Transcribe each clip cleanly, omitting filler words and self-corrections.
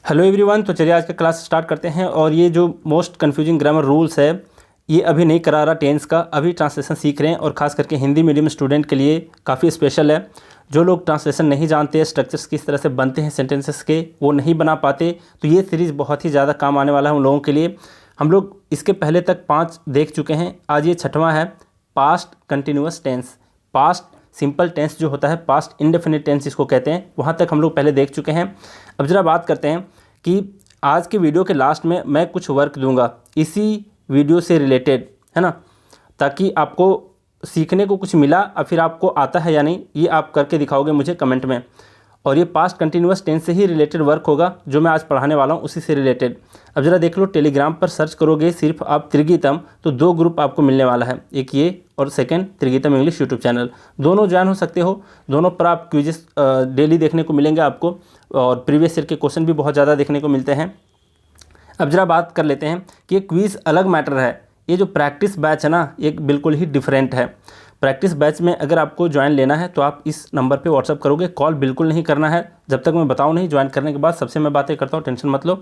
Hello everyone. तो चलिए आज का क्लास स्टार्ट करते हैं। और ये जो मोस्ट कन्फ्यूजिंग ग्रामर रूल्स है ये अभी नहीं करा रहा टेंस का, अभी ट्रांसलेशन सीख रहे हैं और ख़ास करके हिंदी मीडियम स्टूडेंट के लिए काफ़ी स्पेशल है। जो लोग ट्रांसलेशन नहीं जानते, स्ट्रक्चर्स किस तरह से बनते हैं सेंटेंसेस के, वो नहीं बना पाते, तो ये सीरीज़ बहुत ही ज़्यादा काम आने वाला है उन लोगों के लिए। हम लोग इसके पहले तक 5 देख चुके हैं, आज ये 6वां है। Past continuous tense, past simple tense जो होता है, पास्ट इंडेफिनिट टेंस इसको कहते हैं, वहाँ तक हम लोग पहले देख चुके हैं। अब ज़रा बात करते हैं कि आज के वीडियो के लास्ट में मैं कुछ वर्क दूंगा इसी वीडियो से रिलेटेड, है ना, ताकि आपको सीखने को कुछ मिला और फिर आपको आता है या नहीं ये आप करके दिखाओगे मुझे कमेंट में। और ये पास्ट कंटिन्यूअस टेंस से ही रिलेटेड वर्क होगा जो मैं आज पढ़ाने वाला हूँ, उसी से रिलेटेड। अब ज़रा देख लो, टेलीग्राम पर सर्च करोगे सिर्फ आप त्रिगीतम, तो 2 ग्रुप आपको मिलने वाला है, एक ये और second Trigeetam English YouTube channel. दोनों ज्वाइन हो सकते हो, दोनों पर आप क्विजेस डेली देखने को मिलेंगे आपको, और प्रीवियस ईयर के क्वेश्चन भी बहुत ज़्यादा देखने को मिलते हैं। अब ज़रा बात कर लेते हैं कि ये क्विज़ अलग मैटर है, ये जो प्रैक्टिस बैच है ना, एक बिल्कुल ही डिफरेंट है। प्रैक्टिस बैच में अगर आपको ज्वाइन लेना है तो आप इस नंबर पे व्हाट्सअप करोगे, कॉल बिल्कुल नहीं करना है जब तक मैं बताऊं नहीं। ज्वाइन करने के बाद सबसे मैं बातें करता हूं, टेंशन मत लो।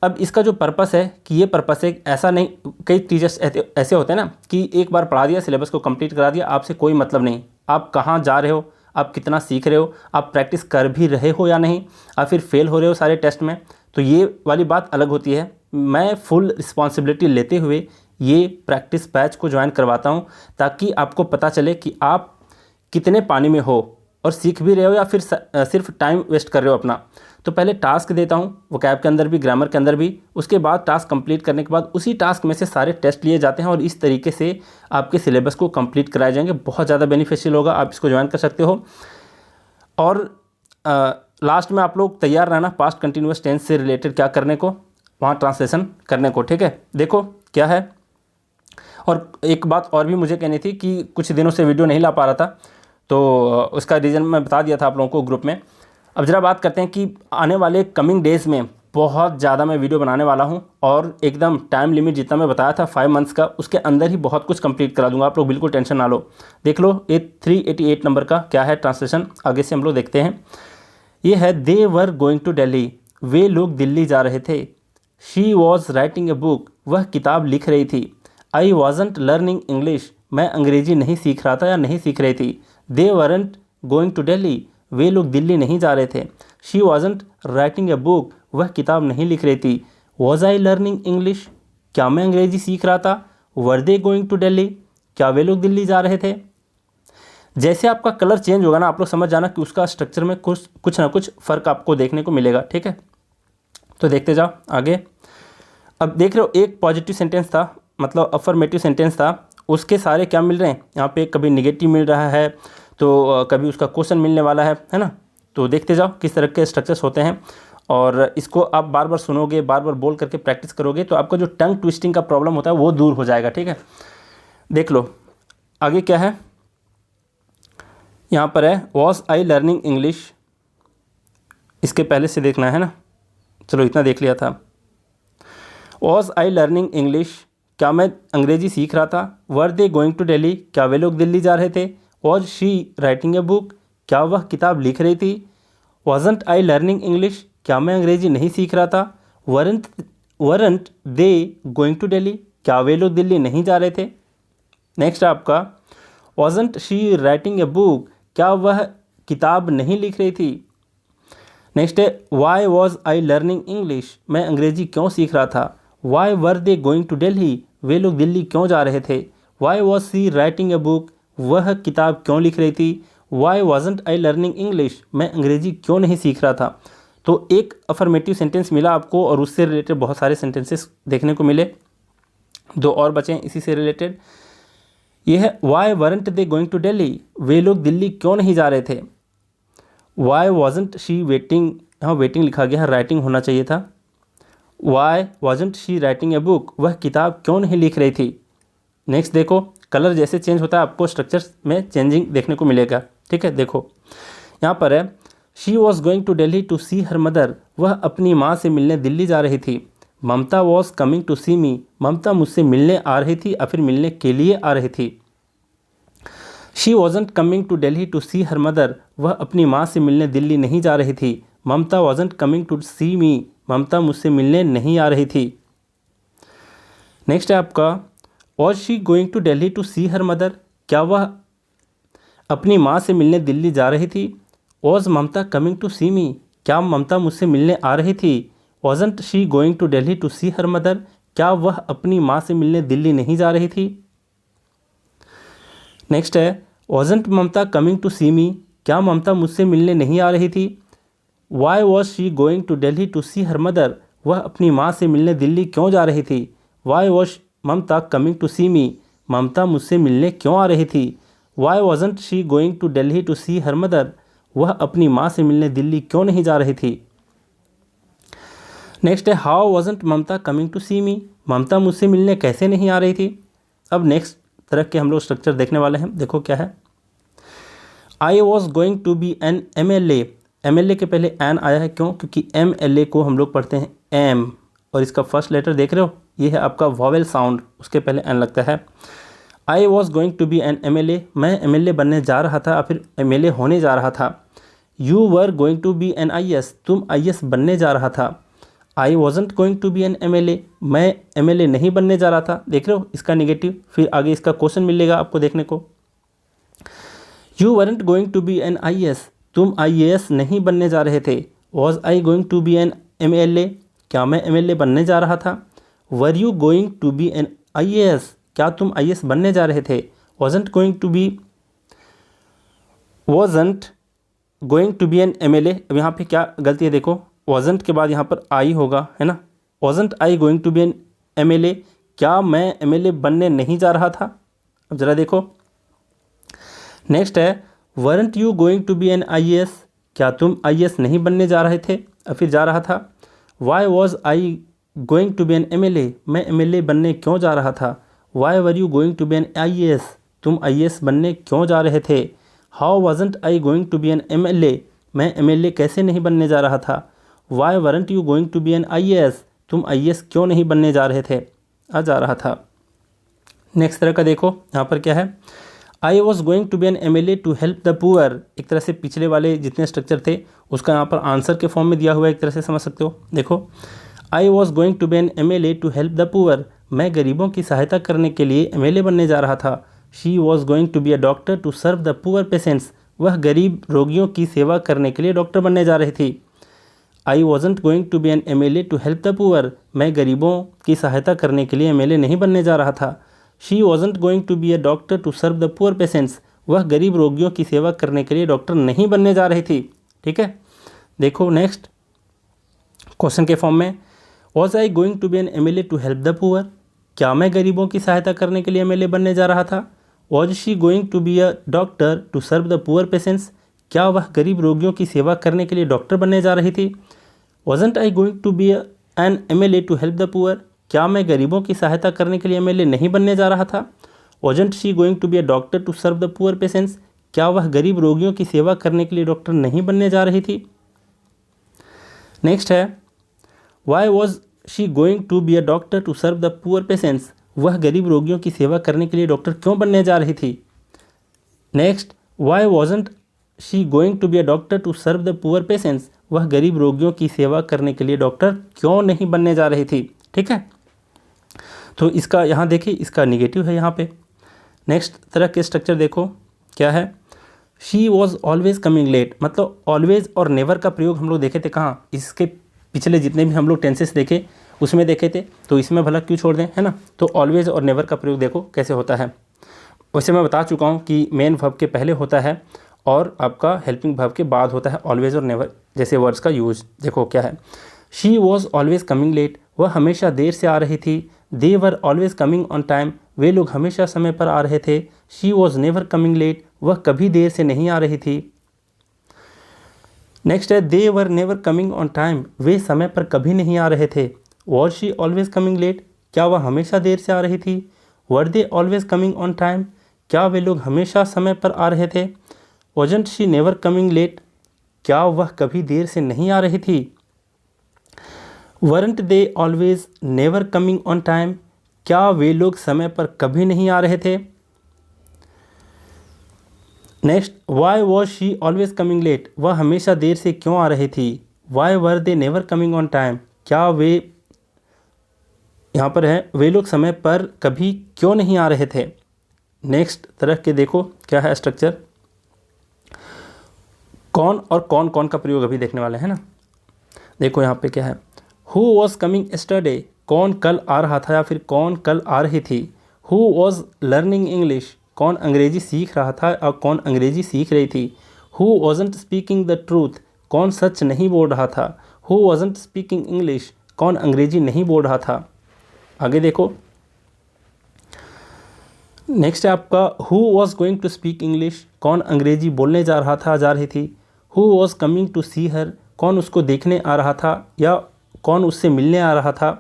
अब इसका जो पर्पस है कि ये पर्पस है ऐसा नहीं, कई टीचर्स ऐसे होते हैं ना कि एक बार पढ़ा दिया, सिलेबस को कंप्लीट करा दिया, आपसे कोई मतलब नहीं, आप कहाँ जा रहे हो, आप कितना सीख रहे हो, आप प्रैक्टिस कर भी रहे हो या नहीं, आप फिर फेल हो रहे हो सारे टेस्ट में, तो ये वाली बात अलग होती है। मैं फुल रिस्पॉन्सिबिलिटी लेते हुए ये प्रैक्टिस बैच को ज्वाइन करवाता हूँ, ताकि आपको पता चले कि आप कितने पानी में हो और सीख भी रहे हो या फिर सिर्फ टाइम वेस्ट कर रहे हो अपना। तो पहले टास्क देता हूँ वोकैब के अंदर भी, ग्रामर के अंदर भी, उसके बाद टास्क कंप्लीट करने के बाद उसी टास्क में से सारे टेस्ट लिए जाते हैं और इस तरीके से आपके सिलेबस को कंप्लीट कराए जाएंगे। बहुत ज़्यादा बेनिफिशियल होगा, आप इसको ज्वाइन कर सकते हो। और लास्ट में आप लोग तैयार रहना पास्ट कंटिन्यूअस टेंस से रिलेटेड क्या करने को, वहाँ ट्रांसलेशन करने को, ठीक है। देखो क्या है। और एक बात और भी मुझे कहनी थी कि कुछ दिनों से वीडियो नहीं ला पा रहा था, तो उसका रीज़न मैं बता दिया था आप लोगों को ग्रुप में। अब ज़रा बात करते हैं कि आने वाले कमिंग डेज़ में बहुत ज़्यादा मैं वीडियो बनाने वाला हूं, और एकदम टाइम लिमिट जितना मैं बताया था 5 मंथ्स का, उसके अंदर ही बहुत कुछ कंप्लीट करा दूंगा। आप लोग बिल्कुल टेंशन ना लो। देख लो, ये 388 नंबर का क्या है ट्रांसलेशन, आगे से हम लोग देखते हैं। ये है, they were going to Delhi, वे लोग दिल्ली जा रहे थे। She was writing a book, वह किताब लिख रही थी। आई वॉजंट लर्निंग इंग्लिश, मैं अंग्रेजी नहीं सीख रहा था या नहीं सीख रही थी। They weren't going to Delhi, वे लोग दिल्ली नहीं जा रहे थे। She wasn't writing a book, वह किताब नहीं लिख रही थी। वॉज आई लर्निंग इंग्लिश, क्या मैं अंग्रेजी सीख रहा था। वर दे गोइंग टू दिल्ली, क्या वे लोग दिल्ली जा रहे थे। जैसे आपका कलर चेंज होगा ना, आप लोग समझ जाना कि उसका स्ट्रक्चर में कुछ ना कुछ फ़र्क आपको देखने को मिलेगा, ठीक है। तो देखते जाओ आगे। अब देख रहे हो, एक पॉजिटिव सेंटेंस था, मतलब अफर्मेटिव सेंटेंस था, उसके सारे क्या मिल रहे हैं यहाँ पे, कभी निगेटिव मिल रहा है तो कभी उसका क्वेश्चन मिलने वाला है ना। तो देखते जाओ किस तरह के स्ट्रक्चर्स होते हैं, और इसको आप बार बार सुनोगे, बार बार बोल करके प्रैक्टिस करोगे तो आपका जो टंग ट्विस्टिंग का प्रॉब्लम होता है वो दूर हो जाएगा, ठीक है। देख लो आगे क्या है, यहाँ पर है वॉज आई लर्निंग इंग्लिश, इसके पहले से देखना है ना, चलो इतना देख लिया था। वॉज आई लर्निंग इंग्लिश, क्या मैं अंग्रेजी सीख रहा था। वर दे गोइंग टू दिल्ली, क्या वे लोग दिल्ली जा रहे थे। Was she writing a book, क्या वह किताब लिख रही थी। वॉजंट आई लर्निंग इंग्लिश, क्या मैं अंग्रेजी नहीं सीख रहा था। Weren't they going to Delhi, क्या वे लोग दिल्ली नहीं जा रहे थे। नेक्स्ट आपका, wasn't she writing a book, क्या वह किताब नहीं लिख रही थी। नेक्स्ट है, why was I learning English, मैं अंग्रेजी क्यों सीख रहा था। Why were they going to Delhi, वे लोग दिल्ली क्यों जा रहे थे। Why was she writing a book, वह किताब क्यों लिख रही थी। Why wasn't I learning English, मैं अंग्रेजी क्यों नहीं सीख रहा था। तो एक अफर्मेटिव सेंटेंस मिला आपको, और उससे रिलेटेड बहुत सारे सेंटेंसेस देखने को मिले, 2 और बचे इसी से रिलेटेड। ये है, why weren't they going to Delhi, वे लोग दिल्ली क्यों नहीं जा रहे थे। वाई वॉजंट शी वेटिंग, हाँ वेटिंग लिखा गया है, राइटिंग होना चाहिए था। Why wasn't she writing a book, वह किताब क्यों नहीं लिख रही थी। नेक्स्ट देखो, कलर जैसे चेंज होता है आपको स्ट्रक्चर्स में चेंजिंग देखने को मिलेगा, ठीक है। देखो यहाँ पर है, she was going to Delhi to see her mother, वह अपनी माँ से मिलने दिल्ली जा रही थी। Mamata was coming to see me, ममता मुझसे मिलने आ रही थी या फिर मिलने के लिए आ रही थी। She wasn't coming to Delhi to see her mother, वह अपनी माँ से मिलने दिल्ली नहीं जा रही थी। Mamata wasn't coming to see me, ममता मुझसे मिलने नहीं आ रही थी। नेक्स्ट है आपका was she going to Delhi to see her mother, क्या वह अपनी माँ से मिलने दिल्ली जा रही थी। Was Mamata coming to see me, क्या ममता मुझसे मिलने आ रही थी। Wasn't she going to Delhi to see her mother, क्या वह अपनी माँ से मिलने दिल्ली नहीं जा रही थी। नेक्स्ट है wasn't Mamata coming to see me, क्या ममता मुझसे मिलने नहीं आ रही थी। Why was she going to Delhi to see her mother, वह अपनी माँ से मिलने दिल्ली क्यों जा रही थी। Why was Mamata coming to see me, ममता मुझसे मिलने क्यों आ रही थी। Why wasn't she going to Delhi to see her mother, वह अपनी माँ से मिलने दिल्ली क्यों नहीं जा रही थी। नेक्स्ट है how wasn't Mamata coming to see me, ममता मुझसे मिलने कैसे नहीं आ रही थी। अब नेक्स्ट तरह के हम लोग स्ट्रक्चर देखने वाले हैं, देखो क्या है। I was going to be an MLA, MLA के पहले एन आया है, क्यों, क्योंकि MLA को हम लोग पढ़ते हैं एम, और इसका फर्स्ट लेटर देख रहे हो, ये है आपका वॉवेल साउंड, उसके पहले एन लगता है। I was going to be an MLA, मैं MLA बनने जा रहा था, फिर MLA होने जा रहा था। You were going to be an IS, तुम IS बनने जा रहा था। I wasn't going to be an MLA, मैं MLA नहीं बनने जा रहा था, देख रहे हो इसका निगेटिव, फिर आगे इसका क्वेश्चन मिलेगा आपको देखने को। You weren't going to be an IS, तुम IAS नहीं बनने जा रहे थे। Was I going to be an MLA, क्या मैं MLA बनने जा रहा था। Were you going to be an IAS, क्या तुम IAS बनने जा रहे थे। Wasn't going to be an MLA, अब यहाँ पे क्या गलती है देखो, वॉजंट के बाद यहाँ पर आई होगा, है ना। Wasn't I going to be an MLA, क्या मैं MLA बनने नहीं जा रहा था। अब ज़रा देखो नेक्स्ट है weren't you going to be an IAS, क्या तुम IAS नहीं बनने जा रहे थे, फिर जा रहा था। Why was I going to be an MLA, मैं MLA बनने क्यों जा रहा था। Why were you going to be an IAS, तुम IAS बनने क्यों जा रहे थे। How wasn't I going to be an MLA, मैं MLA कैसे नहीं बनने जा रहा था। Why weren't you going to be an IAS, तुम IAS क्यों नहीं बनने जा रहे थे, जा रहा था। नेक्स्ट तरह का देखो यहाँ पर क्या है। I was going to be an MLA to help the poor, एक तरह से पिछले वाले जितने स्ट्रक्चर थे उसका यहाँ पर आंसर के फॉर्म में दिया हुआ है, एक तरह से समझ सकते हो। देखो I was going to be an MLA to help the poor, मैं गरीबों की सहायता करने के लिए MLA बनने जा रहा था। She was going to be a doctor to serve the poor patients, वह गरीब रोगियों की सेवा करने के लिए डॉक्टर बनने जा रही थी। I wasn't going to be an MLA to help the poor, मैं गरीबों की सहायता करने के लिए MLA नहीं बनने जा रहा था। She wasn't going to be a doctor to serve the poor patients, वह गरीब रोगियों की सेवा करने के लिए डॉक्टर नहीं बनने जा रही थी। ठीक है, देखो नेक्स्ट क्वेश्चन के फॉर्म में। Was I going to be an MLA to help the poor, क्या मैं गरीबों की सहायता करने के लिए MLA बनने जा रहा था। Was she going to be a doctor to serve the poor patients, क्या वह गरीब रोगियों की सेवा करने के लिए डॉक्टर बनने जा रही थी। Wasn't I going to be an MLA to help the poor, क्या मैं गरीबों की सहायता करने के लिए MLA नहीं बनने जा रहा था। Wasn't she going to be a doctor to serve the poor patients, क्या वह गरीब रोगियों की सेवा करने के लिए डॉक्टर नहीं बनने जा रही थी। नेक्स्ट है why was she going to be a doctor to serve the poor patients, वह गरीब रोगियों की सेवा करने के लिए डॉक्टर क्यों बनने जा रही थी। Next why wasn't she going to be a doctor to serve the poor patients, वह गरीब रोगियों की सेवा करने के लिए डॉक्टर क्यों नहीं बनने जा रही थी। ठीक है, तो इसका यहाँ देखिए इसका निगेटिव है यहाँ पे। नेक्स्ट तरह के स्ट्रक्चर देखो क्या है। She was always coming late, मतलब ऑलवेज और नेवर का प्रयोग हम लोग देखे थे कहाँ, इसके पिछले जितने भी हम लोग टेंसेस देखे उसमें देखे थे, तो इसमें भला क्यों छोड़ दें, है ना। तो ऑलवेज और नेवर का प्रयोग देखो कैसे होता है। वैसे मैं बता चुका हूँ कि मेन वर्ब के पहले होता है और आपका हेल्पिंग वर्ब के बाद होता है ऑलवेज और नेवर जैसे वर्ड्स का यूज। देखो क्या है। She was always coming late, वह हमेशा देर से आ रही थी। They were always coming on time, वे लोग हमेशा समय पर आ रहे थे। She was never coming late, वह कभी देर से नहीं आ रही थी। नेक्स्ट है they were never coming on time, वे समय पर कभी नहीं आ रहे थे। Was she always coming late, क्या वह हमेशा देर से आ रही थी। Were they always coming on time, क्या वे लोग हमेशा समय पर आ रहे थे। Wasn't she never coming late, क्या वह कभी देर से नहीं आ रही थी। Weren't they always never coming on time, क्या वे लोग समय पर कभी नहीं आ रहे थे। Next why was she always coming late, वह हमेशा देर से क्यों आ रही थी। Why were they never coming on time, क्या वे यहाँ पर है वे लोग समय पर कभी क्यों नहीं आ रहे थे। नेक्स्ट तरह के देखो क्या है स्ट्रक्चर, कौन और कौन कौन का प्रयोग अभी देखने वाले हैं ना। देखो यहाँ पे क्या है, हु वॉज कमिंग एस्टरडे, कौन कल आ रहा था या फिर कौन कल आ रही थी। हु वॉज लर्निंग इंग्लिश, कौन अंग्रेजी सीख रहा था और कौन अंग्रेजी सीख रही थी। Who wasn't speaking the truth, कौन सच नहीं बोल रहा था। हु वॉजंट स्पीकिंग इंग्लिश, कौन अंग्रेजी नहीं बोल रहा था। आगे देखो नेक्स्ट है आपका who was going to speak English, कौन अंग्रेजी बोलने जा रहा था जा रही थी। Who was coming to see her, कौन उसको देखने आ रहा था या कौन उससे मिलने आ रहा था।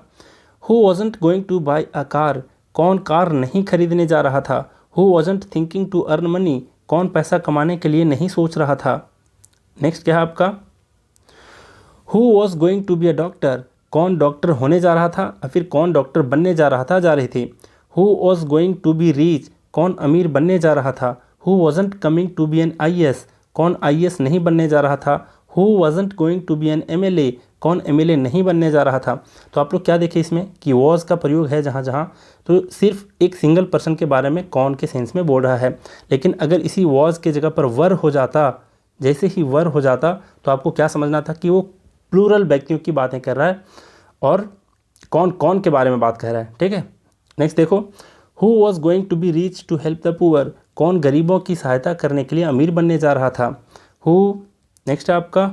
Who wasn't going to buy a car, कौन कार नहीं खरीदने जा रहा था। Who wasn't thinking to earn money, कौन पैसा कमाने के लिए नहीं सोच रहा था। नेक्स्ट क्या है आपका, who was going to be a doctor, कौन डॉक्टर होने जा रहा था या फिर कौन डॉक्टर बनने जा रहा था जा रही थी। Who was going to be rich, कौन अमीर बनने जा रहा था। Who wasn't coming to be an IAS, कौन IAS नहीं बनने जा रहा था। Who wasn't going to be an MLA, कौन MLA नहीं बनने जा रहा था। तो आप लोग क्या देखें इसमें कि वॉज का प्रयोग है जहाँ जहाँ तो सिर्फ एक सिंगल पर्सन के बारे में कौन के सेंस में बोल रहा है। लेकिन अगर इसी वॉज के जगह पर वर हो जाता, जैसे ही वर हो जाता तो आपको क्या समझना था कि वो प्लूरल व्यक्तियों की बातें कर रहा है और कौन कौन के बारे में बात कर रहा है। ठीक है, नेक्स्ट देखो, who was going to be rich to help the poor, कौन गरीबों की सहायता करने के लिए अमीर बनने जा रहा था। हु नेक्स्ट है आपका,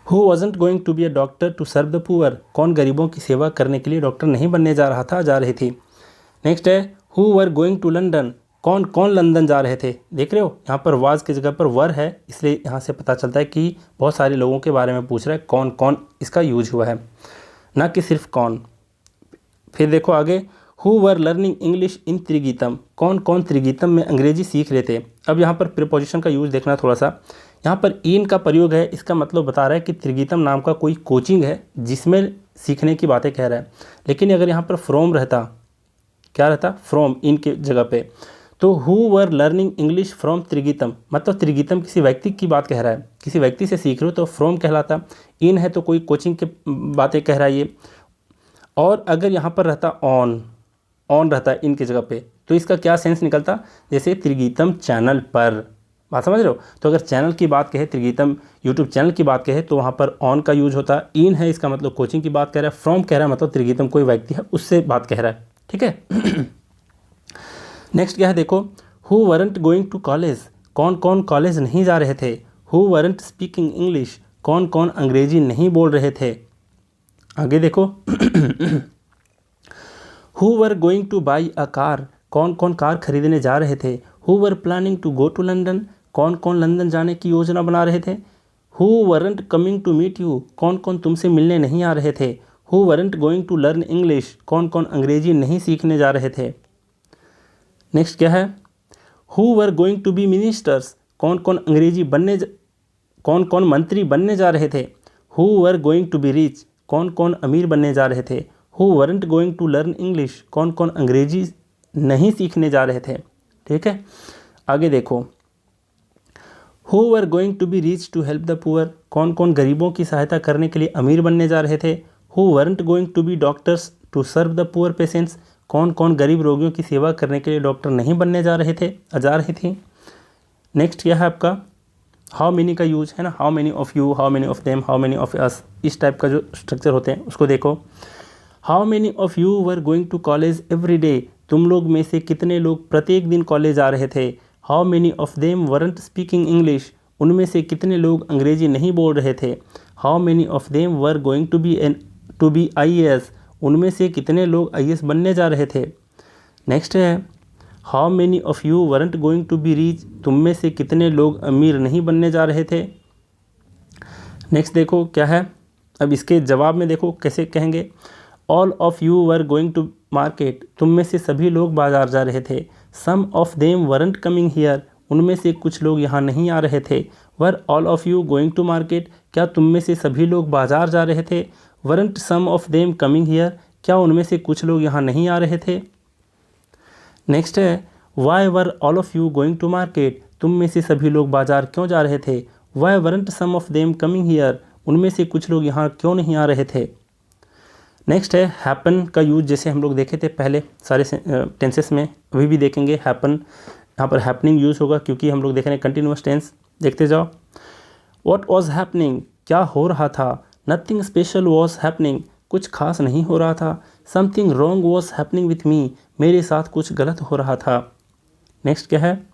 who wasn't going to be a doctor to serve the poor, कौन गरीबों की सेवा करने के लिए डॉक्टर नहीं बनने जा रहा था जा रही थी। नेक्स्ट है who were going to London, कौन कौन लंदन जा रहे थे। देख रहे हो यहाँ पर वाज की जगह पर वर है, इसलिए यहाँ से पता चलता है कि बहुत सारे लोगों के बारे में पूछ रहा है, कौन कौन इसका यूज हुआ है, ना कि सिर्फ कौन। फिर देखो आगे, who were learning English in Trigeetam, कौन कौन त्रिगीतम में अंग्रेजी सीख रहे थे। अब यहाँ पर प्रीपोजिशन का यूज देखना थोड़ा सा, यहाँ पर इन का प्रयोग है, इसका मतलब बता रहा है कि त्रिगीतम नाम का कोई कोचिंग है जिसमें सीखने की बातें कह रहा है। लेकिन अगर यहाँ पर फ्रॉम रहता, क्या रहता, फ्रॉम इन के जगह पे, तो who were learning English from Trigeetam, मतलब त्रिगीतम किसी व्यक्ति की बात कह रहा है, किसी व्यक्ति से सीख रहे हो तो फ्रॉम कहलाता। इन है तो कोई कोचिंग के बातें कह रहा है ये। और अगर यहाँ पर रहता ऑन, ऑन रहता है इनकी जगह पे, तो इसका क्या सेंस निकलता, जैसे त्रिगीतम चैनल पर, बात समझ रहे हो। तो अगर चैनल की बात कहे, त्रिगीतम यूट्यूब चैनल की बात कहे, तो वहाँ पर ऑन का यूज होता। इन है इसका मतलब कोचिंग की बात कह रहा है, फ्रॉम कह रहा है मतलब त्रिगीतम कोई व्यक्ति है उससे बात कह रहा है। ठीक है। नेक्स्ट क्या है देखो, who weren't going to college, कौन कौन कॉलेज नहीं जा रहे थे। हु वरंट स्पीकिंग इंग्लिश, कौन कौन अंग्रेजी नहीं बोल रहे थे। आगे देखो, who were going to buy a car, कौन कौन कार खरीदने जा रहे थे। Who were planning to go to London, कौन कौन लंदन जाने की योजना बना रहे थे। Who weren't coming to meet you, कौन कौन तुमसे मिलने नहीं आ रहे थे। Who weren't going to learn English, कौन कौन अंग्रेजी नहीं सीखने जा रहे थे। नेक्स्ट क्या है, who were going to be ministers, कौन कौन अंग्रेजी बनने कौन कौन मंत्री बनने जा रहे थे। Who were going to be rich, कौन कौन अमीर बनने जा रहे थे। Who weren't going to learn English, कौन कौन अंग्रेजी नहीं सीखने जा रहे थे। ठीक है, आगे देखो, who were going to be rich to help the poor, कौन कौन गरीबों की सहायता करने के लिए अमीर बनने जा रहे थे। Who weren't going to be doctors to serve the poor patients, कौन कौन गरीब रोगियों की सेवा करने के लिए डॉक्टर नहीं बनने जा रहे थे, जा रही थी। नेक्स्ट क्या है आपका, हाउ मेनी का यूज है ना, how many of you, how many of them, how many of us, इस टाइप का जो स्ट्रक्चर होते हैं उसको देखो। How many of you were going to college every day, तुम लोग में से कितने लोग प्रत्येक दिन कॉलेज आ रहे थे। How many of them weren't speaking English, उनमें से कितने लोग अंग्रेजी नहीं बोल रहे थे। How many of them were going to be IAS, उनमें से कितने लोग IAS बनने जा रहे थे। नेक्स्ट है, how many of you weren't going to be rich, तुम में से कितने लोग अमीर नहीं बनने जा रहे थे। नेक्स्ट देखो क्या है, अब इसके जवाब में देखो कैसे कहेंगे, all of you were going to market, तुम में से सभी लोग बाजार जा रहे थे। Some of them weren't coming here, उनमें से कुछ लोग यहाँ नहीं आ रहे थे। Were all of you going to market, क्या तुम में से सभी लोग बाजार जा रहे थे। Weren't some of them coming here, क्या उनमें से कुछ लोग यहाँ नहीं आ रहे थे। नेक्स्ट है, why were all of you going to market, तुम में से सभी लोग बाजार क्यों जा रहे थे। Why weren't some of them coming here, उनमें से कुछ लोग यहाँ क्यों नहीं आ रहे थे। नेक्स्ट है हैपन का यूज, जैसे हम लोग देखे थे पहले सारे टेंसेस में, अभी भी देखेंगे हैपन। यहाँ पर हैपनिंग यूज होगा क्योंकि हम लोग देख रहे हैं कंटिन्यूअस टेंस। देखते जाओ। व्हाट वाज हैपनिंग, क्या हो रहा था। नथिंग स्पेशल वाज हैपनिंग, कुछ खास नहीं हो रहा था। Something wrong was happening with me, मेरे साथ कुछ गलत हो रहा था। नेक्स्ट क्या है,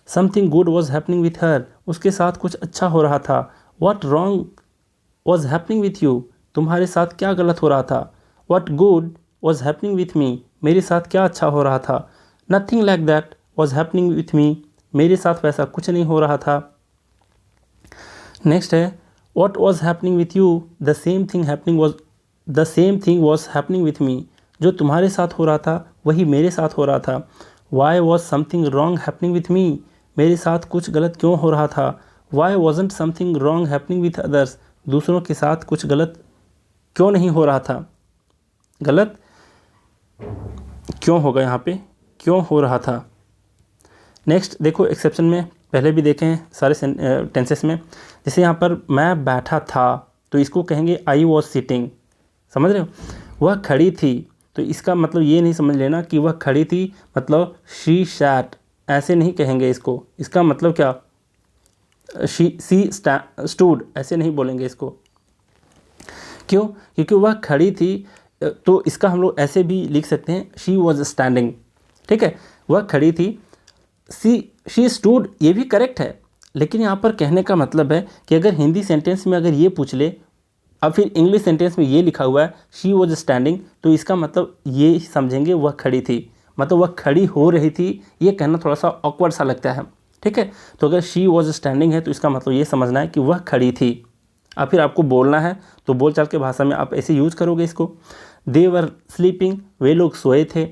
something good was happening with her, उसके साथ कुछ अच्छा हो रहा था। What wrong was happening with you, तुम्हारे साथ क्या गलत हो रहा था। What good was happening with me, मेरे साथ क्या अच्छा हो रहा था। Nothing like that was happening with me, मेरे साथ वैसा कुछ नहीं हो रहा था। नेक्स्ट है what was happening with you, the same thing was happening with मी, जो तुम्हारे साथ हो रहा था वही मेरे साथ हो रहा था। Why was something wrong happening with me, मेरे साथ कुछ गलत क्यों हो रहा था। Why wasn't something wrong happening with others, दूसरों के साथ कुछ गलत क्यों नहीं हो रहा था। गलत क्यों होगा यहाँ पे, क्यों हो रहा था। नेक्स्ट देखो एक्सेप्शन में पहले भी देखे हैं सारे टेंसेस में। जैसे यहाँ पर मैं बैठा था तो इसको कहेंगे आई वॉज सिटिंग, समझ रहे हो। वह खड़ी थी तो इसका मतलब ये नहीं समझ लेना कि वह खड़ी थी मतलब शी सैट, ऐसे नहीं कहेंगे इसको। इसका मतलब क्या, सी स्टूड, ऐसे नहीं बोलेंगे इसको। क्यों, क्योंकि वह खड़ी थी तो इसका हम लोग ऐसे भी लिख सकते हैं शी वॉज स्टैंडिंग। ठीक है, वह खड़ी थी। शी स्टूड ये भी करेक्ट है, लेकिन यहाँ पर कहने का मतलब है कि अगर हिंदी सेंटेंस में अगर ये पूछ ले अब फिर इंग्लिश सेंटेंस में ये लिखा हुआ है शी वॉज स्टैंडिंग, तो इसका मतलब ये समझेंगे वह खड़ी थी, मतलब वह खड़ी हो रही थी। ये कहना थोड़ा सा ऑकवर्ड सा लगता है। ठीक है, तो अगर शी वॉज स्टैंडिंग है तो इसका मतलब ये समझना है कि वह खड़ी थी। अब फिर आपको बोलना है तो बोलचाल के भाषा में आप ऐसे यूज़ करोगे इसको। दे वर स्लीपिंग, वे लोग सोए थे।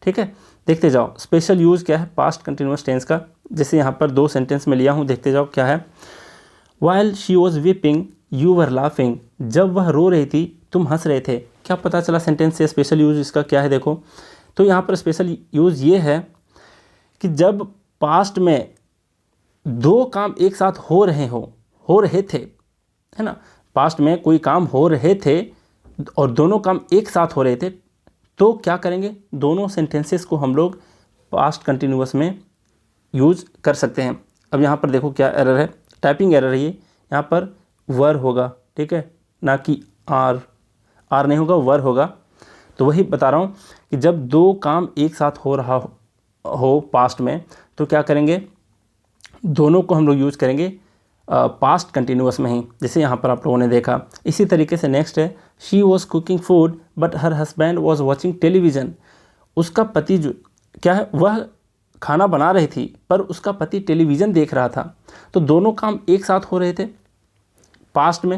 ठीक है, देखते जाओ। स्पेशल यूज़ क्या है पास्ट कंटिन्यूअस टेंस का, जैसे यहाँ पर 2 सेंटेंस में लिया हूँ, देखते जाओ क्या है। While she was weeping you were laughing, जब वह रो रही थी तुम हंस रहे थे। क्या पता चला सेंटेंस से स्पेशल यूज़ इसका क्या है। देखो तो यहाँ पर स्पेशल यूज़ ये है कि जब पास्ट में 2 काम एक साथ हो रहे थे, है ना, पास्ट में कोई काम हो रहे थे और दोनों काम एक साथ हो रहे थे, तो क्या करेंगे, दोनों सेंटेंसेस को हम लोग पास्ट कंटिन्यूअस में यूज़ कर सकते हैं। अब यहाँ पर देखो क्या एरर है, टाइपिंग एरर है ये। यहाँ पर वर होगा, ठीक है, ना कि आर नहीं होगा, वर होगा। तो वही बता रहा हूँ कि जब 2 काम एक साथ हो रहा हो पास्ट में, तो क्या करेंगे, दोनों को हम लोग यूज़ करेंगे पास्ट कंटिन्यूअस में ही, जैसे यहाँ पर आप लोगों ने देखा। इसी तरीके से नेक्स्ट है she was cooking food but her husband was watching television, उसका पति जो क्या है, वह खाना बना रही थी पर उसका पति टेलीविज़न देख रहा था। तो दोनों काम एक साथ हो रहे थे पास्ट में,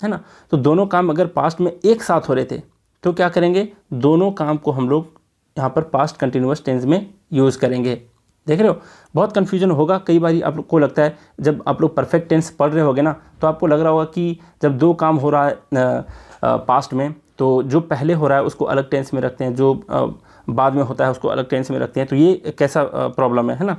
है ना। तो दोनों काम अगर पास्ट में एक साथ हो रहे थे तो क्या करेंगे, दोनों काम को हम लोग यहाँ पर पास्ट कंटिन्यूअस टेंस में यूज़ करेंगे। देख रहे हो, बहुत कन्फ्यूजन होगा कई बार आप लोग को लगता है, जब आप लोग परफेक्ट टेंस पढ़ रहे होगे ना, तो आपको लग रहा होगा कि जब 2 काम हो रहा है पास्ट में, तो जो पहले हो रहा है उसको अलग टेंस में रखते हैं, जो बाद में होता है उसको अलग टेंस में रखते हैं। तो ये कैसा प्रॉब्लम है ना।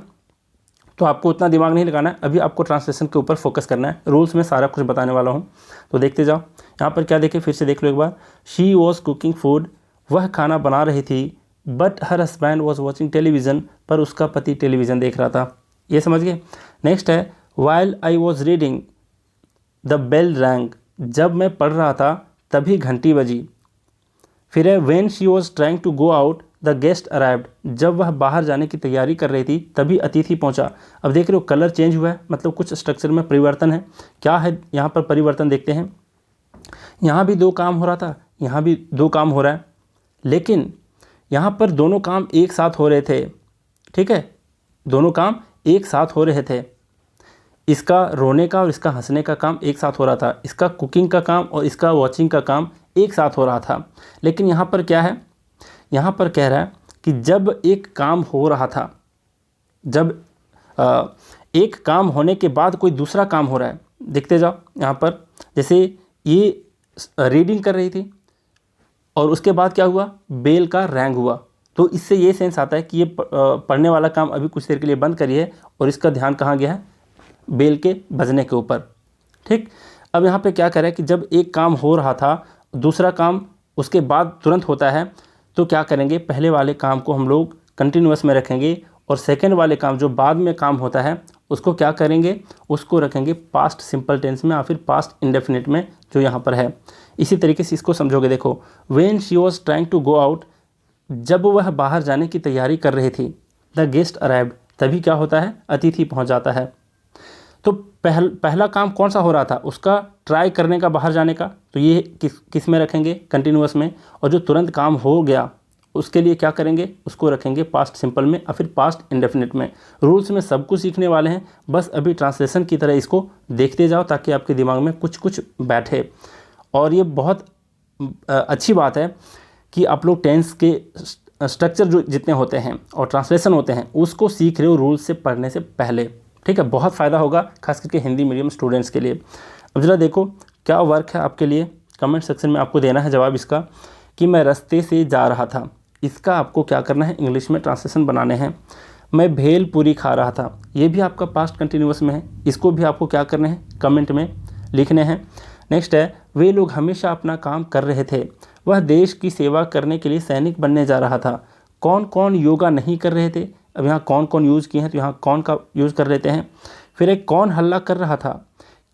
तो आपको उतना दिमाग नहीं लगाना है, अभी आपको ट्रांसलेशन के ऊपर फोकस करना है। रूल्स में सारा कुछ बताने वाला हूँ, तो देखते जाओ। यहाँ पर क्या देखें, फिर से देख लो एक बार। शी वॉज कुकिंग फूड, वह खाना बना रही थी। But her husband was watching television, पर उसका पति टेलीविज़न देख रहा था। ये समझ गए। नेक्स्ट है while I was reading the bell rang, जब मैं पढ़ रहा था तभी घंटी बजी। फिर है when she was trying to go out the guest arrived, जब वह बाहर जाने की तैयारी कर रही थी तभी अतिथि पहुंचा। अब देख रहे हो कलर चेंज हुआ है, मतलब कुछ स्ट्रक्चर में परिवर्तन है। क्या है यहाँ पर परिवर्तन, देखते हैं। यहाँ भी 2 काम हो रहा था, यहाँ भी 2 काम हो रहा है, लेकिन यहाँ पर दोनों काम एक साथ हो रहे थे। ठीक है, दोनों काम एक साथ हो रहे थे। इसका रोने का और इसका हंसने का काम एक साथ हो रहा था, इसका कुकिंग का काम और इसका वॉचिंग का काम एक साथ हो रहा था। लेकिन यहाँ पर क्या है, यहाँ पर कह रहा है कि जब एक काम हो रहा था, जब एक काम होने के बाद कोई दूसरा काम हो रहा है। देखते जाओ यहाँ पर, जैसे ये रीडिंग कर रही थी और उसके बाद क्या हुआ, बेल का रैंग हुआ। तो इससे ये सेंस आता है कि ये पढ़ने वाला काम अभी कुछ देर के लिए बंद करी है और इसका ध्यान कहाँ गया है, बेल के बजने के ऊपर। ठीक, अब यहाँ पे क्या करें कि जब एक काम हो रहा था दूसरा काम उसके बाद तुरंत होता है, तो क्या करेंगे, पहले वाले काम को हम लोग कंटिन्यूअस में रखेंगे और सेकेंड वाले काम जो बाद में काम होता है उसको क्या करेंगे, उसको रखेंगे पास्ट सिंपल टेंस में या फिर पास्ट इंडेफिनिट में जो यहाँ पर है। इसी तरीके से इसको समझोगे। देखो, when she was trying to go out, जब वह बाहर जाने की तैयारी कर रही थी, द गेस्ट अराइव्ड, तभी क्या होता है, अतिथि पहुँच जाता है। तो पहला काम कौन सा हो रहा था, उसका ट्राई करने का, बाहर जाने का, तो ये किस में रखेंगे, कंटिन्यूअस में। और जो तुरंत काम हो गया उसके लिए क्या करेंगे, उसको रखेंगे पास्ट सिंपल में या फिर पास्ट इंडेफिनिट में। रूल्स में सब कुछ सीखने वाले हैं, बस अभी ट्रांसलेशन की तरह इसको देखते जाओ ताकि आपके दिमाग में कुछ कुछ बैठे। और ये बहुत अच्छी बात है कि आप लोग टेंस के स्ट्रक्चर जो जितने होते हैं और ट्रांसलेशन होते हैं उसको सीख रहे हो रूल्स से पढ़ने से पहले। ठीक है, बहुत फ़ायदा होगा खास करके हिंदी मीडियम स्टूडेंट्स के लिए। अब ज़रा देखो क्या वर्क है आपके लिए, कमेंट सेक्शन में आपको देना है जवाब इसका कि मैं रास्ते से जा रहा था, इसका आपको क्या करना है, इंग्लिश में ट्रांसलेशन बनाने हैं। मैं भेल पूरी खा रहा था, ये भी आपका पास्ट कंटिन्यूअस में है, इसको भी आपको क्या करना है, कमेंट में लिखने हैं। नेक्स्ट है, वे लोग हमेशा अपना काम कर रहे थे, वह देश की सेवा करने के लिए सैनिक बनने जा रहा था। कौन कौन योगा नहीं कर रहे थे, अब यहाँ कौन कौन यूज़ किए हैं तो यहाँ कौन का यूज़ कर लेते हैं। फिर एक, कौन हल्ला कर रहा था,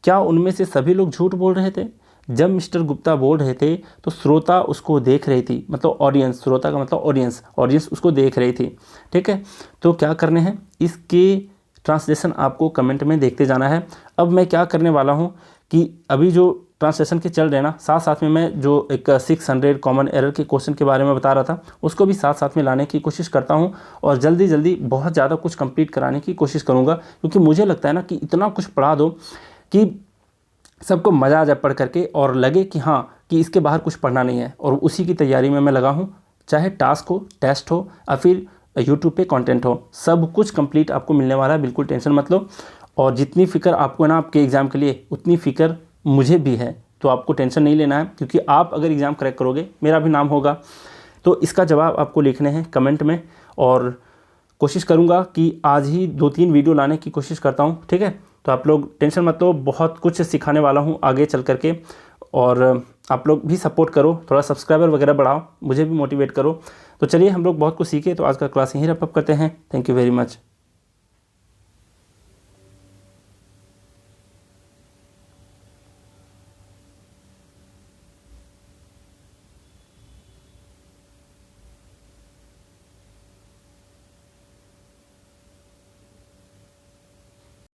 क्या उनमें से सभी लोग झूठ बोल रहे थे। जब मिस्टर गुप्ता बोल रहे थे तो श्रोता उसको देख रही थी, मतलब ऑडियंस, श्रोता का मतलब ऑडियंस, ऑडियंस उसको देख रही थी। ठीक है, तो क्या करने हैं, इसके ट्रांसलेशन आपको कमेंट में देखते जाना है। अब मैं क्या करने वाला हूँ कि अभी जो ट्रांसलेशन के चल रहे ना, साथ साथ में मैं जो एक 600 कॉमन एरर के क्वेश्चन के बारे में बता रहा था उसको भी साथ साथ में लाने की कोशिश करता हूँ और जल्दी जल्दी बहुत ज़्यादा कुछ कंप्लीट कराने की कोशिश करूँगा, क्योंकि मुझे लगता है ना कि इतना कुछ पढ़ा दो कि सबको मज़ा आ जाए पढ़ करके और लगे कि हाँ कि इसके बाहर कुछ पढ़ना नहीं है। और उसी की तैयारी में मैं लगा हूँ, चाहे टास्क हो, टेस्ट हो या फिर यूट्यूब पे कंटेंट हो, सब कुछ कंप्लीट आपको मिलने वाला है, बिल्कुल टेंशन मत लो। और जितनी फ़िक्र आपको ना आपके एग्ज़ाम के लिए उतनी फ़िक्र मुझे भी है, तो आपको टेंशन नहीं लेना है, क्योंकि आप अगर एग्ज़ाम क्रैक करोगे मेरा भी नाम होगा। तो इसका जवाब आपको लिखने हैं कमेंट में और कोशिश करूँगा कि आज ही 2-3 वीडियो लाने की कोशिश करता हूँ। ठीक है, तो आप लोग टेंशन मत लो, बहुत कुछ सिखाने वाला हूँ आगे चल करके। और आप लोग भी सपोर्ट करो, थोड़ा सब्सक्राइबर वगैरह बढ़ाओ, मुझे भी मोटिवेट करो। तो चलिए हम लोग बहुत कुछ सीखे, तो आज का क्लास यहीं रैप अप करते हैं। Thank you very much.